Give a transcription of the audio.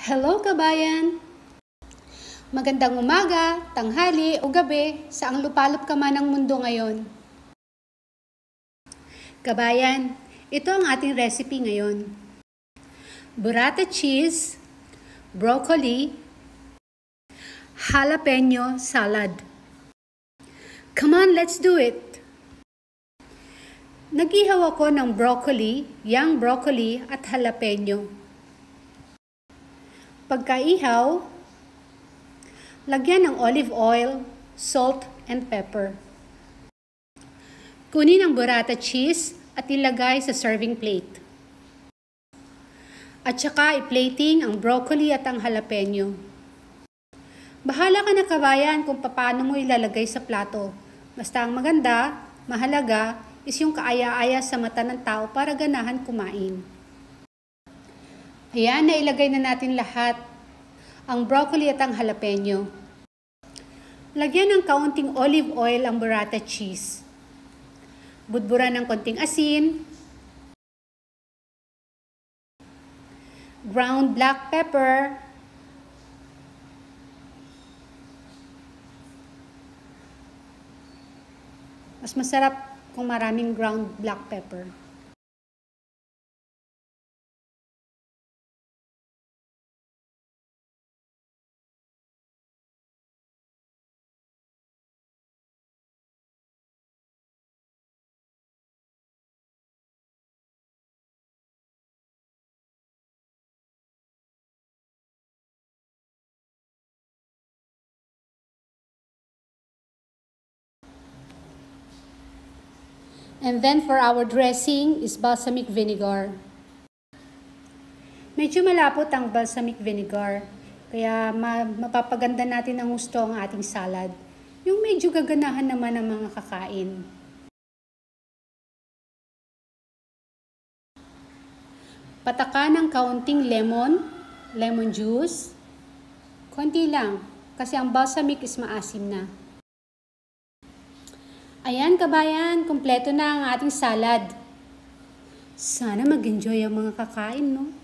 Hello kabayan! Magandang umaga, tanghali o gabi saang lupalop ka man ng mundo ngayon. Kabayan, ito ang ating recipe ngayon. Burrata cheese, broccoli, jalapeno salad. Come on, let's do it! Nag-ihaw ako ng broccoli, young broccoli at jalapeno. Pagkaihaw, lagyan ng olive oil, salt, and pepper. Kunin ang burrata cheese at ilagay sa serving plate. At saka i-plating ang broccoli at ang jalapeno. Bahala ka na kabayan kung paano mo ilalagay sa plato. Basta ang maganda, mahalaga, is yung kaaya-aya sa mata ng tao para ganahan kumain. Ayan, nailagay na natin lahat. Ang broccoli at ang jalapeno. Lagyan ng kaunting olive oil ang burrata cheese. Budburan ng konting asin. Ground black pepper. Mas masarap kung maraming ground black pepper. And then for our dressing is balsamic vinegar. Medyo malapot ang balsamic vinegar, kaya mapapaganda natin ang gusto ang ating salad. Yung medyo gaganahan naman ng mga kakain. Patakan ng kaunting lemon juice. Konti lang, kasi ang balsamic is maasim na. Ayan kabayan, kumpleto na ang ating salad. Sana mag-enjoy ang mga kakain, no?